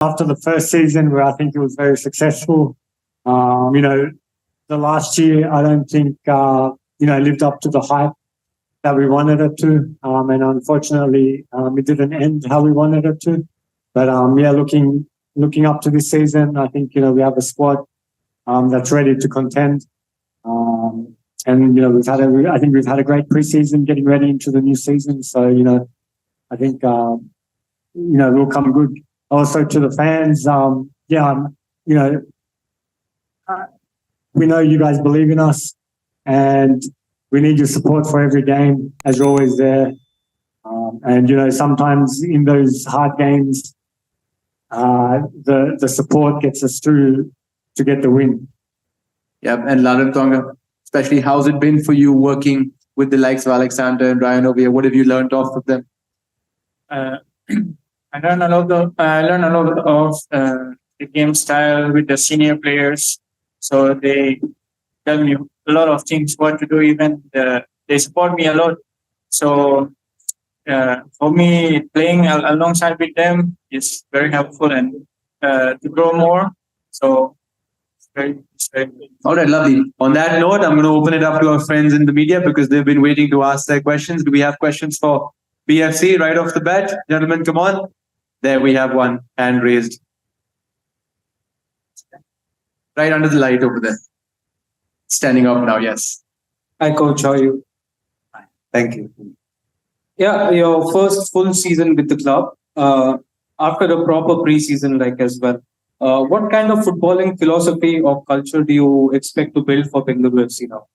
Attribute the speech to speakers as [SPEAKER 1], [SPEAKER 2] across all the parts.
[SPEAKER 1] After the first season, where I think it was very successful, the last year I don't think lived up to the hype that we wanted it to, and unfortunately, it didn't end how we wanted it to. But looking up to this season, I think we have a squad that's ready to contend. And I think we've had a great preseason, getting ready into the new season. So I think we'll come good. Also to the fans, we know you guys believe in us, and we need your support for every game, as you're always there. And sometimes in those hard games, the support gets us through to get the win.
[SPEAKER 2] Yeah, and Lalremtluanga, especially, how's it been for you working with the likes of Alexander and Ryan over here? What have you learned off of them?
[SPEAKER 3] I learned a lot of the game style with the senior players. So they tell me a lot of things, what to do. Even they support me a lot. So for me, playing alongside with them is very helpful and to grow more. So it's very good.
[SPEAKER 2] All right, lovely. On that note, I'm going to open it up to our friends in the media because they've been waiting to ask their questions. Do we have questions for BFC right off the bat? Gentlemen, come on. There we have one hand raised. Right under the light over there. Standing up now, yes.
[SPEAKER 4] Hi, Coach. How are you?
[SPEAKER 2] Thank you.
[SPEAKER 4] Yeah, your first full season with the club. After a proper pre-season as well. What kind of footballing philosophy or culture do you expect to build for Bengaluru FC now?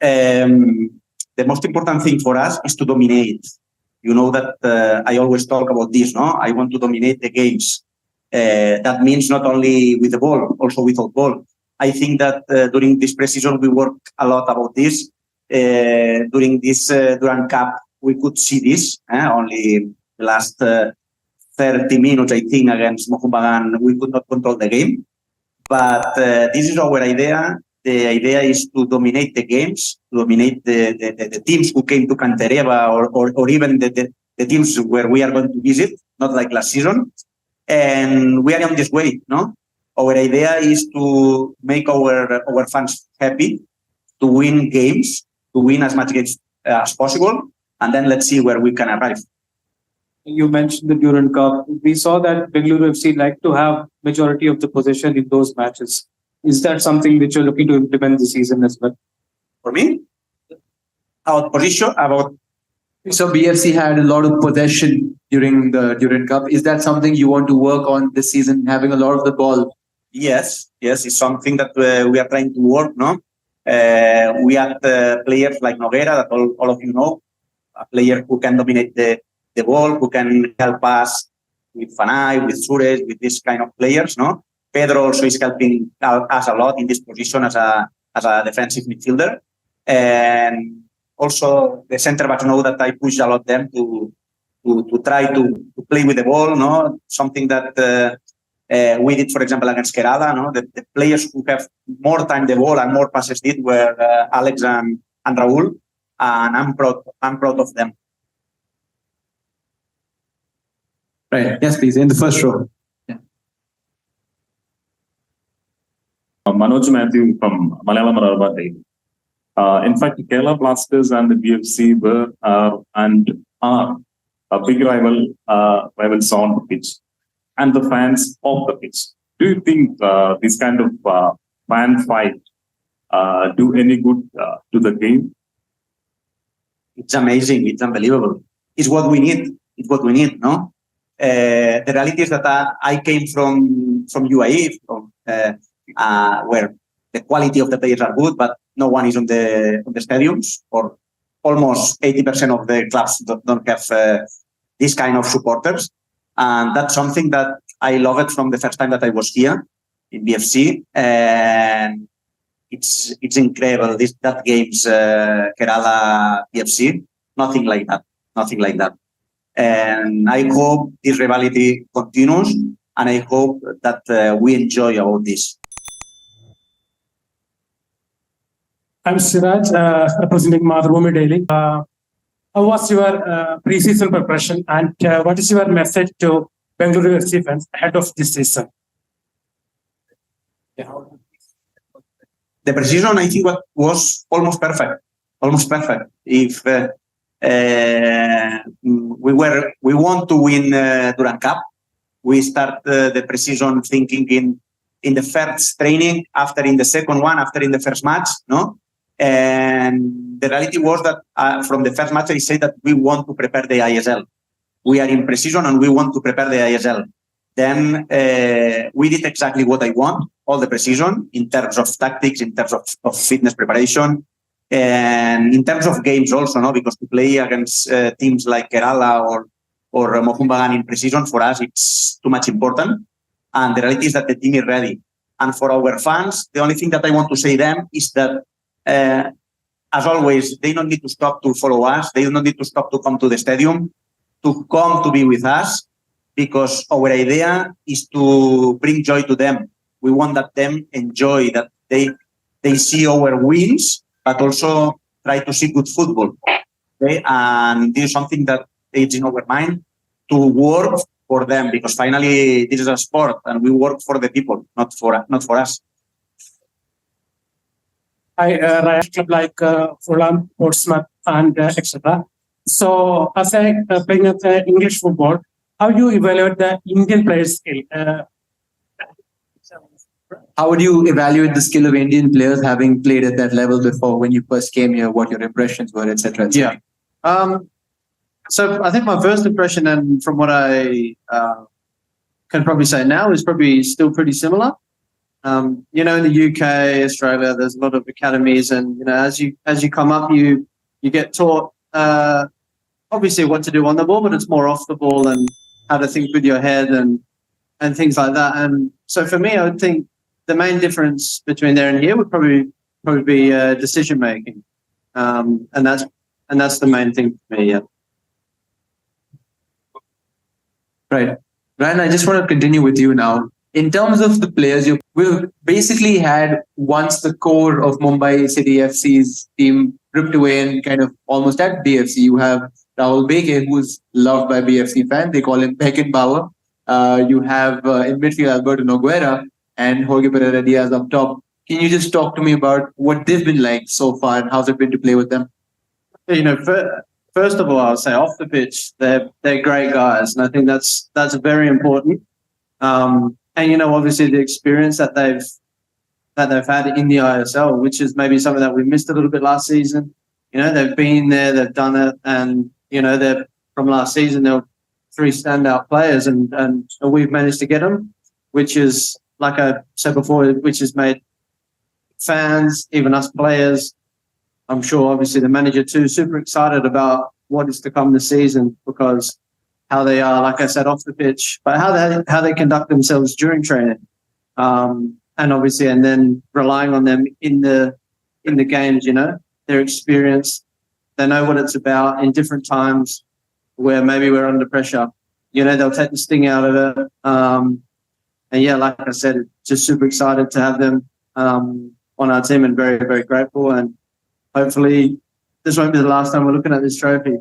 [SPEAKER 5] The most important thing for us is to dominate. You know that I always talk about this, no? I want to dominate the games. That means not only with the ball, also without ball. I think that during this pre-season, we worked a lot about this. During this Durand Cup, we could see this. Only the last 30 minutes, I think, against Mohun, we could not control the game. But this is our idea. The idea is to dominate the games, to dominate the teams who came to Cantereva or even the teams where we are going to visit, not like last season. And we are on this way, no? Our idea is to make our fans happy, to win games, to win as much games as possible, and then let's see where we can arrive.
[SPEAKER 4] You mentioned the Durand Cup. We saw that Bengaluru FC like to have majority of the possession in those matches. Is that something which you're looking to implement this season as well?
[SPEAKER 5] For me, about position,
[SPEAKER 2] So BFC had a lot of possession during the Durand Cup. Is that something you want to work on this season, having a lot of the ball?
[SPEAKER 5] Yes, it's something that we are trying to work, no? We have players like Noguera, that all of you know, a player who can dominate the ball, who can help us with Fanai, with Sures, with this kind of players, no? Pedro also is helping us a lot in this position as a defensive midfielder. And also the centre backs know that I push a lot them to try to play with the ball, no? Something that we did, for example, against Kerala, no? The players who have more time the ball and more passes did were Alex and Raul, and I'm proud of them.
[SPEAKER 2] Right. Yes, please. In the first row. Yeah.
[SPEAKER 6] Manoj Matthew from Malayalam Manorama Daily. In fact, Kerala Blasters and the BFC were and are a big rivals on the pitch and the fans off the pitch. Do you think this kind of fan fight do any good to the game?
[SPEAKER 5] It's amazing. It's unbelievable. It's what we need. No? The reality is that I came from UAE, where the quality of the players are good, but no one is on the stadiums, or almost 80% of the clubs don't have this kind of supporters. And that's something that I love it from the first time that I was here in BFC. And it's incredible. That game's Kerala BFC, nothing like that. And I hope this rivalry continues, and I hope that we enjoy about this.
[SPEAKER 7] I'm Siraj, representing Madhurabhumi Daily. How was your pre-season preparation, and what is your message to Bengaluru FC fans ahead of this season?
[SPEAKER 5] The precision, I think, was almost perfect. Almost perfect. If we want to win Durand Cup, we start the precision thinking in the first training, after in the second one, after in the first match, no? And the reality was that from the first match, I said that we want to prepare the ISL. We are in precision and we want to prepare the ISL. Then we did exactly what I want, all the precision in terms of tactics, in terms of fitness preparation, and in terms of games also, no? Because to play against teams like Kerala or Mohun in precision, for us, it's too much important. And the reality is that the team is ready. And for our fans, the only thing that I want to say them is that, as always, they don't need to stop to follow us. They don't need to stop to come to the stadium, to come to be with us, because our idea is to bring joy to them. We want that them enjoy, that they see our wins, but also try to see good football. Okay? And this is something that is in our mind, to work for them, because finally this is a sport and we work for the people, not for us.
[SPEAKER 7] Ryan club like Fulham, Portsmouth, and etc. So, as playing at English football, how do you evaluate the Indian players' skill?
[SPEAKER 2] How would you evaluate the skill of Indian players having played at that level before when you first came here, what your impressions were, etc.?
[SPEAKER 3] Yeah. So I think my first impression, and from what I can probably say now, is probably still pretty similar. In the UK, Australia, there's a lot of academies, and as you come up, you get taught obviously what to do on the ball, but it's more off the ball and how to think with your head and things like that. And so for me, I would think the main difference between there and here would probably be decision making, and that's the main thing for me. Yeah.
[SPEAKER 2] Right. Ryan, I just want to continue with you now. In terms of the players, we've basically had, once the core of Mumbai City FC's team ripped away and kind of almost at BFC, you have Rahul Beke, who's loved by BFC fans. They call him Beckenbauer. You have in midfield Alberto Nogueira and Jorge Pereira Diaz up top. Can you just talk to me about what they've been like so far and how's it been to play with them?
[SPEAKER 3] First of all, I'll say off the pitch, they're great guys, and I think that's very important. And obviously the experience that they've had in the ISL, which is maybe something that we missed a little bit last season. They've been there, they've done it, and they're from last season. There were 3 standout players, and we've managed to get them, which is, like I said before, which has made fans, even us players, I'm sure obviously the manager too, super excited about what is to come this season, because how they are, like I said, off the pitch, but how they conduct themselves during training, and obviously, and then relying on them in the games. Their experience, they know what it's about in different times where maybe we're under pressure. They'll take the sting out of it. And yeah, like I said, just super excited to have them on our team, and very, very grateful. And hopefully this won't be the last time we're looking at this trophy,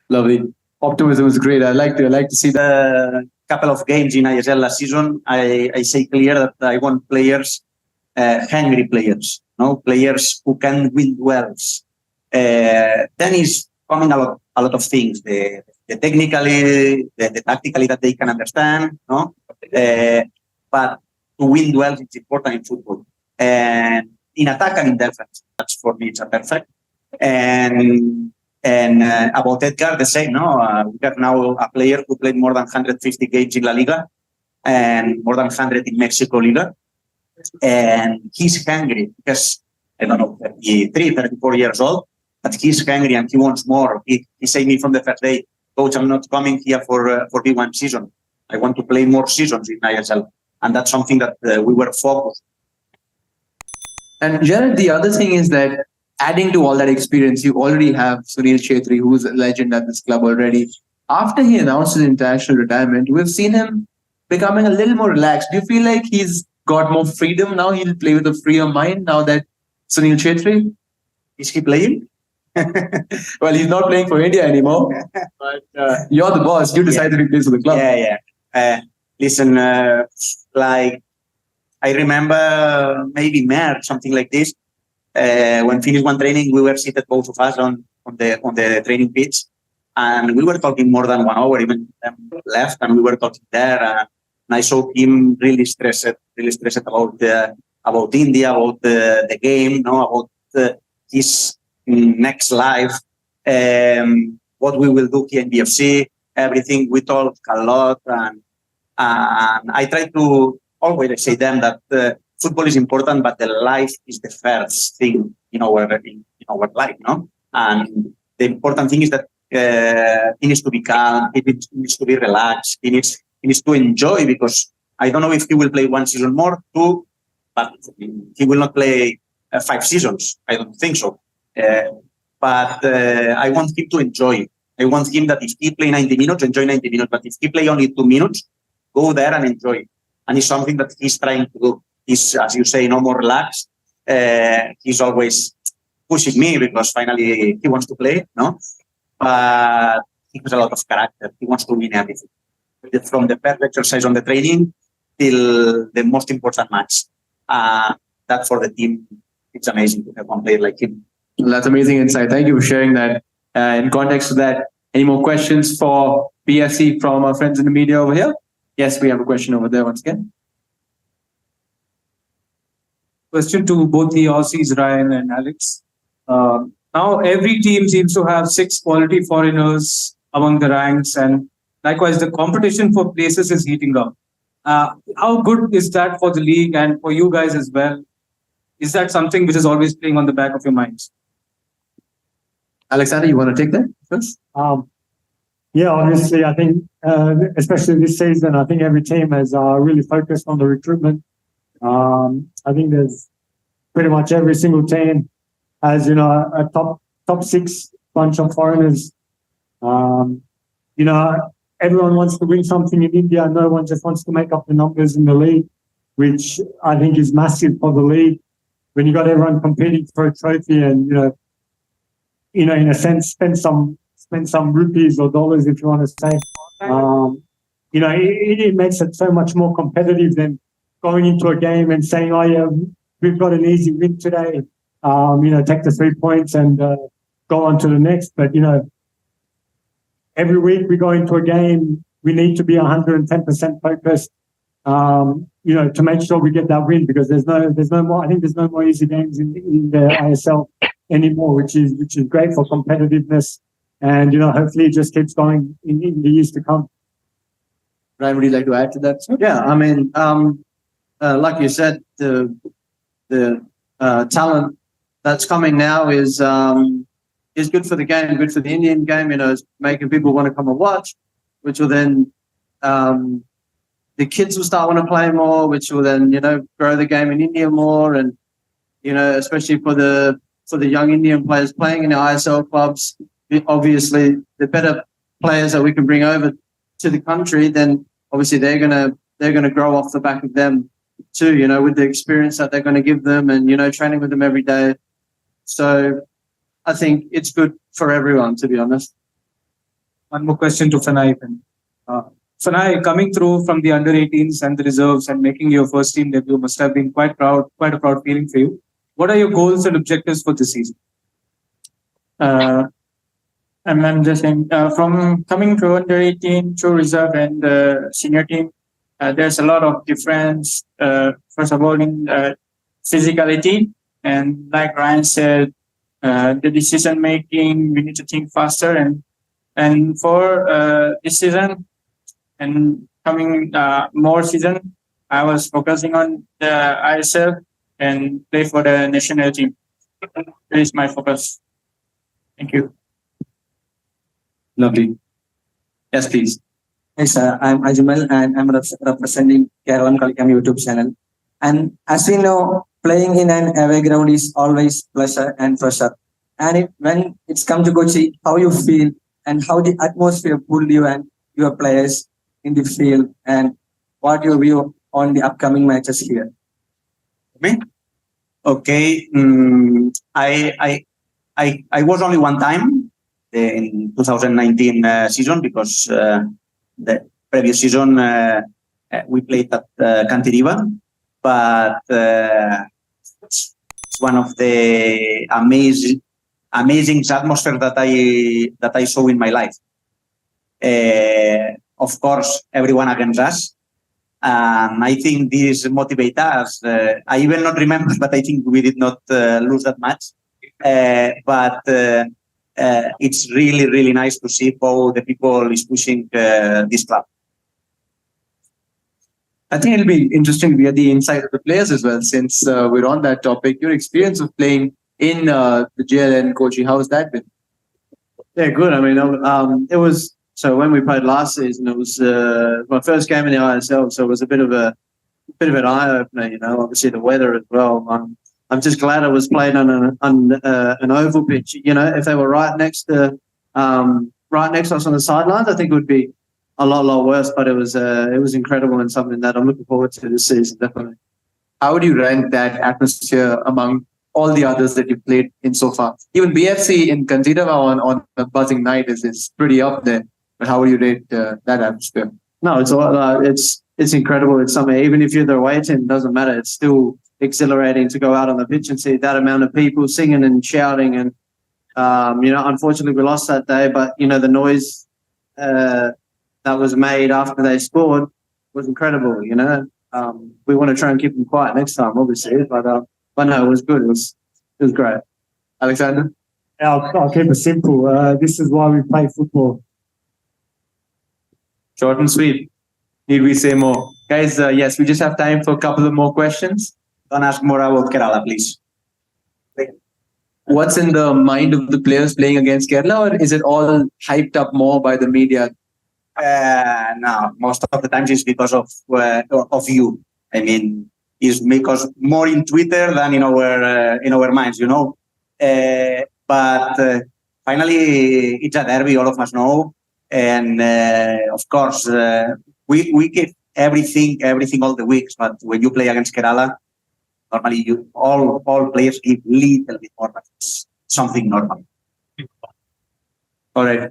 [SPEAKER 2] Lovely. Optimism is great. I like to see that.
[SPEAKER 5] The couple of games in ISL last season, I say clear that I want players, hungry players, players who can win duels. Then is coming a lot of things. The technically, the tactically that they can understand, but to win duels it's important in football. And in attack and in defense, that's for me it's a perfect. And about Edgar, the same. We have now a player who played more than 150 games in La Liga and more than 100 in Mexico Liga. And he's hungry because, 34 years old, but he's hungry and he wants more. He said me from the first day, Coach, I'm not coming here for B1 season. I want to play more seasons in ISL. And that's something that we were focused.
[SPEAKER 2] And Gerard, the other thing is that adding to all that experience, you already have Sunil Chhetri, who's a legend at this club already. After he announced his international retirement, we've seen him becoming a little more relaxed. Do you feel like he's got more freedom now? He'll play with a freer mind now that Sunil Chhetri?
[SPEAKER 5] Is he playing?
[SPEAKER 2] Well, he's not playing for India anymore. But you're the boss. You decide that he plays for the club.
[SPEAKER 5] Listen, like I remember maybe March, something like this. When finished one training, we were seated both of us on the training pitch, and we were talking more than 1 hour. Even left, and we were talking there. And I saw him really stressed about India, about the game, about his next life, what we will do here in BFC, everything. We talked a lot, and I try to always say them that football is important, but the life is the first thing in our life, no? And the important thing is that he needs to be calm, he needs to be relaxed, he needs to enjoy, because I don't know if he will play 1 season more, 2, but he will not play 5 seasons. I don't think so. But I want him to enjoy. I want him that if he play 90 minutes, enjoy 90 minutes. But if he play only 2 minutes, go there and enjoy. And it's something that he's trying to do. He's, as you say, no more relaxed. He's always pushing me because finally he wants to play, no? But he has a lot of character. He wants to win everything. From the first exercise on the training till the most important match. That for the team, it's amazing to have one player like him.
[SPEAKER 2] Well, that's amazing insight. Thank you for sharing that. In context of that, any more questions for BFC from our friends in the media over here? Yes, we have a question over there once again.
[SPEAKER 4] Question to both the Aussies, Ryan and Alex. Now every team seems to have 6 quality foreigners among the ranks, and likewise the competition for places is heating up. How good is that for the league and for you guys as well? Is that something which is always playing on the back of your minds?
[SPEAKER 2] Alexander, you want to take that first?
[SPEAKER 1] Yeah, obviously, I think, especially this season, I think every team has really focused on the recruitment. I think there's pretty much every single team has, a top 6 bunch of foreigners. Everyone wants to win something in India. No one just wants to make up the numbers in the league, which I think is massive for the league. When you got everyone competing for a trophy, and in a sense, spend some rupees or dollars, if you want to say, it makes it so much more competitive than going into a game and saying, "Oh yeah, we've got an easy win today." Take the 3 points and go on to the next. But every week we go into a game, we need to be 110% focused. To make sure we get that win, because there's no more. I think there's no more easy games in the ISL anymore, which is great for competitiveness, and hopefully it just keeps going in the years to come.
[SPEAKER 2] Ryan, would you like to add to that?
[SPEAKER 3] Yeah, I mean, like you said, the talent that's coming now is good for the game, good for the Indian game. It's making people want to come and watch, which will then the kids will start want to play more, which will then grow the game in India more, and especially for the young Indian players playing in the ISL clubs. Obviously, the better players that we can bring over to the country, then obviously they're gonna grow off the back of them too. With the experience that they're going to give them, and training with them every day. So I think it's good for everyone, to be honest.
[SPEAKER 4] One more question to Fanai. Fanai, coming through from the under-18s and the reserves and making your first team debut must have been quite a proud feeling for you. What are your goals and objectives for this season?
[SPEAKER 3] I'm just saying, from coming to under-18 to reserve and senior team, there's a lot of difference. First of all, in physicality, and like Ryan said, the decision making, we need to think faster, and for this season and coming more season, I was focusing on the ISL and play for the national team. That is my focus. Thank you.
[SPEAKER 2] Lovely. Yes, please.
[SPEAKER 8] Yes, sir. I'm Ajmal, and I'm representing Kerala Kalikam YouTube channel. And as we know, playing in an away ground is always pleasure and pressure. And when it's come to Kochi, how you feel and how the atmosphere pulled you and your players in the field, and what your view on the upcoming matches here?
[SPEAKER 5] Me? Okay. I was only one time in 2019 season because the previous season we played at Cantiriva, but it's one of the amazing atmosphere that I saw in my life. Of course, everyone against us. And I think this motivates us. I even not remember, but I think we did not lose that match. But it's really, really nice to see how the people is pushing this club.
[SPEAKER 2] I think it'll be interesting to get the insight of the players as well, since we're on that topic. Your experience of playing in the JL and Kochi, how has that been?
[SPEAKER 9] Yeah, good. I mean, it was, so when we played last season, it was my first game in the ISL, so it was a bit of an eye opener. You know, obviously the weather as well. I'm just glad it was played on an oval pitch. You know, if they were right next to us on the sidelines, I think it would be a lot worse. But it was incredible and something that I'm looking forward to this season, definitely.
[SPEAKER 2] How would you rank that atmosphere among all the others that you've played in so far? Even BFC in Cantiriva on a buzzing night is pretty up there. But how would you rate that atmosphere?
[SPEAKER 9] No, it's incredible. It's something, even if you're the away team, it doesn't matter. It's still exhilarating to go out on the pitch and see that amount of people singing and shouting. And, you know, unfortunately we lost that day, but, you know, the noise that was made after they scored was incredible, you know. We want to try and keep them quiet next time, obviously, but no, it was good. It was great.
[SPEAKER 2] Alexander?
[SPEAKER 1] I'll keep it simple. This is why we play football.
[SPEAKER 2] Short and sweet. Need we say more? Guys, yes, we just have time for a couple of more questions.
[SPEAKER 5] Don't ask more about Kerala, please.
[SPEAKER 2] What's in the mind of the players playing against Kerala, or is it all hyped up more by the media?
[SPEAKER 5] No, most of the times it's because of you. I mean, it's because more in Twitter than in our minds, you know. But finally, it's a derby. All of us know. And of course, we give everything all the weeks. But when you play against Kerala, normally all players give little bit more. But it's something normal.
[SPEAKER 2] All right.